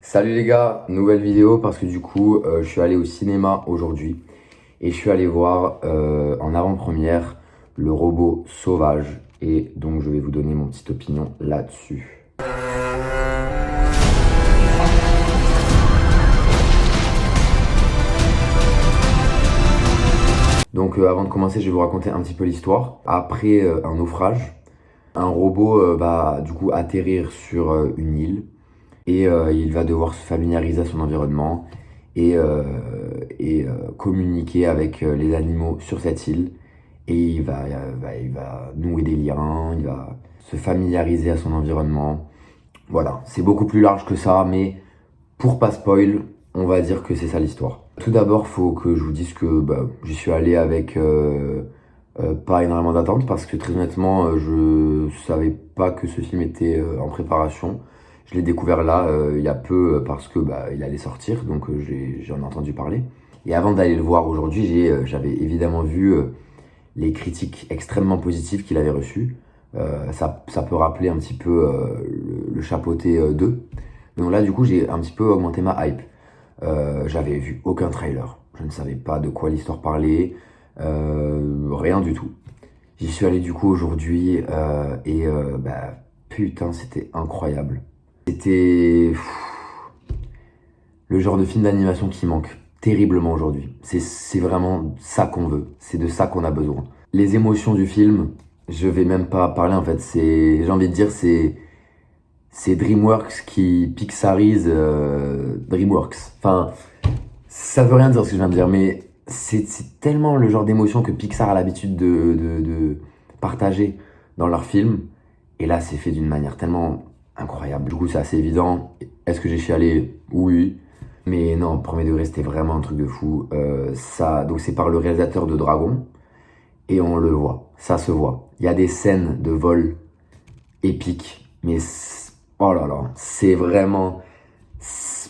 Salut les gars, nouvelle vidéo parce que du coup je suis allé au cinéma aujourd'hui et je suis allé voir en avant-première le robot sauvage et donc je vais vous donner mon petite opinion là-dessus. Donc avant de commencer je vais vous raconter un petit peu l'histoire. Après un naufrage, un robot va du coup atterrir sur une île. Et il va devoir se familiariser à son environnement et communiquer avec les animaux sur cette île. Et il va nouer des liens, il va se familiariser à son environnement. Voilà, c'est beaucoup plus large que ça, mais pour pas spoil, on va dire que c'est ça l'histoire. Tout d'abord, faut que je vous dise que j'y suis allé avec pas énormément d'attente parce que très honnêtement, je savais pas que ce film était en préparation. Je l'ai découvert là il y a peu parce que il allait sortir, donc j'en ai entendu parler. Et avant d'aller le voir aujourd'hui, j'avais évidemment vu les critiques extrêmement positives qu'il avait reçues. Ça peut rappeler un petit peu le Chapeauté 2. Donc là, du coup, j'ai un petit peu augmenté ma hype. J'avais vu aucun trailer. Je ne savais pas de quoi l'histoire parlait. Rien du tout. J'y suis allé du coup aujourd'hui putain, c'était incroyable. C'était le genre de film d'animation qui manque terriblement aujourd'hui. C'est vraiment ça qu'on veut. C'est de ça qu'on a besoin. Les émotions du film, je vais même pas parler en fait. J'ai envie de dire, c'est DreamWorks qui pixarise DreamWorks. Enfin, ça veut rien dire ce que je viens de dire, mais c'est tellement le genre d'émotion que Pixar a l'habitude de partager dans leurs films. Et là, c'est fait d'une manière tellement incroyable. Du coup, c'est assez évident. Est-ce que j'ai chialé? Oui. Mais non, premier degré, c'était vraiment un truc de fou. Donc c'est par le réalisateur de Dragon. Et on le voit. Ça se voit. Il y a des scènes de vol épiques. Mais oh là là, c'est vraiment... Ça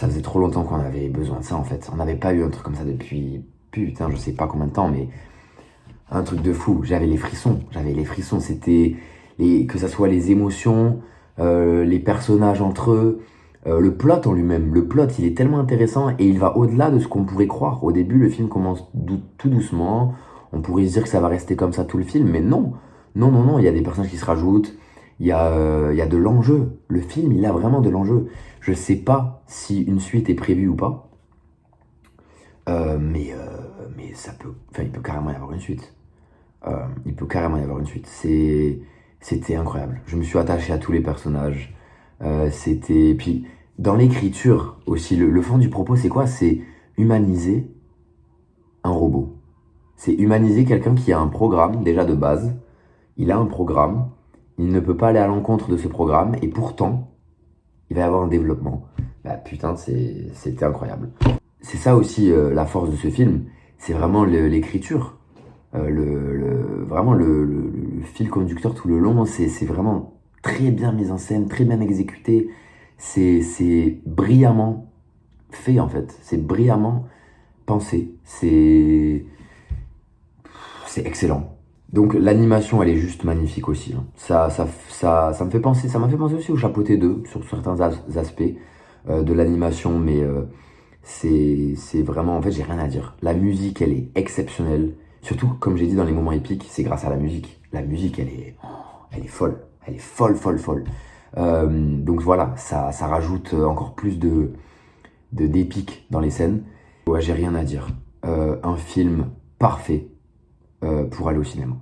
faisait trop longtemps qu'on avait besoin de ça en fait. On n'avait pas eu un truc comme ça depuis, putain, je sais pas combien de temps, mais un truc de fou. J'avais les frissons. C'était que ça soit les émotions, les personnages entre eux, le plot en lui-même. Le plot, il est tellement intéressant et il va au-delà de ce qu'on pourrait croire. Au début, le film commence tout doucement. On pourrait se dire que ça va rester comme ça tout le film, mais non. Non, non, non, il y a des personnages qui se rajoutent. Il y a de l'enjeu. Le film, il a vraiment de l'enjeu. Je sais pas si une suite est prévue ou pas. Mais il peut carrément y avoir une suite. C'était incroyable. Je me suis attaché à tous les personnages. Puis, dans l'écriture aussi, le fond du propos, c'est quoi? C'est humaniser un robot. C'est humaniser quelqu'un qui a un programme, déjà de base. Il a un programme. Il ne peut pas aller à l'encontre de ce programme. Et pourtant, il va y avoir un développement. Putain, c'était incroyable. C'est ça aussi la force de ce film. C'est vraiment l'écriture. Vraiment le fil conducteur tout le long, c'est vraiment très bien mis en scène, très bien exécuté. C'est brillamment fait en fait. C'est brillamment pensé. C'est excellent. Donc l'animation, elle est juste magnifique aussi. Hein. Ça me fait penser, ça m'a fait penser aussi au Chapeauté 2 sur certains aspects de l'animation, mais c'est vraiment, en fait, j'ai rien à dire. La musique, elle est exceptionnelle. Surtout, comme j'ai dit dans les moments épiques, c'est grâce à la musique. La musique, elle est folle. Elle est folle, folle, folle. Donc voilà, ça rajoute encore plus d'épique dans les scènes. Ouais, j'ai rien à dire. Un film parfait pour aller au cinéma.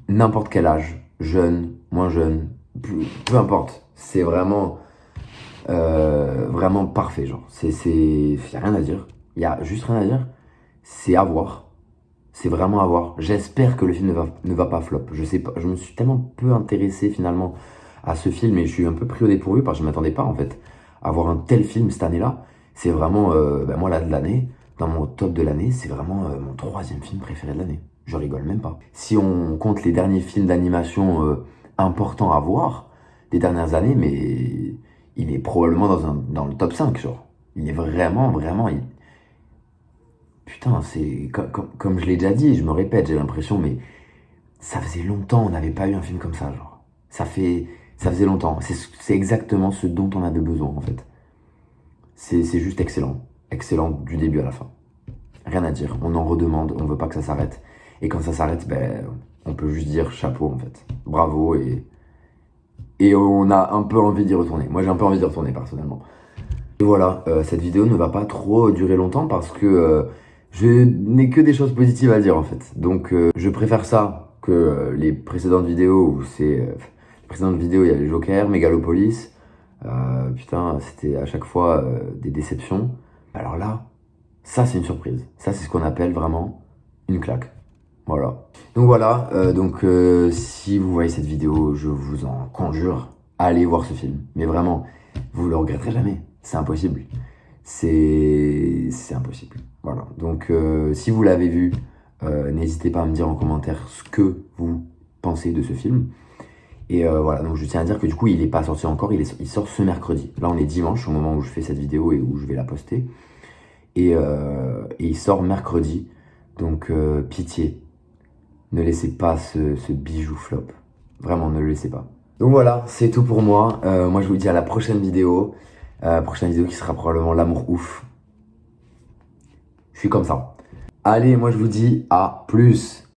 N'importe quel âge, jeune, moins jeune, peu importe. C'est vraiment vraiment parfait, genre. Y a rien à dire. Il y a juste rien à dire. C'est à voir. C'est vraiment à voir. J'espère que le film ne va pas flop. Je sais pas. Je me suis tellement peu intéressé finalement à ce film et je suis un peu pris au dépourvu parce que je m'attendais pas en fait à voir un tel film cette année-là. C'est vraiment, moi là de l'année, dans mon top de l'année, c'est vraiment mon troisième film préféré de l'année. Je rigole même pas. Si on compte les derniers films d'animation importants à voir des dernières années, mais il est probablement dans le top 5, genre. Il est vraiment, vraiment... Putain, c'est... Comme je l'ai déjà dit, je me répète, j'ai l'impression, mais ça faisait longtemps on n'avait pas eu un film comme ça, genre. Ça faisait longtemps. C'est exactement ce dont on avait besoin, en fait. c'est juste excellent. Excellent du début à la fin. Rien à dire, on en redemande, on veut pas que ça s'arrête. Et quand ça s'arrête, ben, on peut juste dire chapeau en fait. Bravo et on a un peu envie d'y retourner. Moi j'ai un peu envie d'y retourner personnellement. Et voilà, cette vidéo ne va pas trop durer longtemps parce que je n'ai que des choses positives à dire en fait. Donc je préfère ça que les précédentes vidéos où les précédentes vidéos il y avait Joker, Megalopolis. Putain, c'était à chaque fois des déceptions. Alors là, ça c'est une surprise. Ça c'est ce qu'on appelle vraiment une claque. Voilà. Donc voilà, si vous voyez cette vidéo, je vous en conjure, allez voir ce film. Mais vraiment, vous le regretterez jamais. C'est impossible. C'est impossible. Voilà. Donc si vous l'avez vu, n'hésitez pas à me dire en commentaire ce que vous pensez de ce film. Et voilà, donc je tiens à dire que du coup, il n'est pas sorti encore, il sort ce mercredi. Là, on est dimanche au moment où je fais cette vidéo et où je vais la poster. Et il sort mercredi. Donc pitié, ne laissez pas ce bijou flop. Vraiment, ne le laissez pas. Donc voilà, c'est tout pour moi. Moi, je vous dis à la prochaine vidéo. Prochaine vidéo qui sera probablement l'amour ouf. Je suis comme ça. Allez, moi, je vous dis à plus.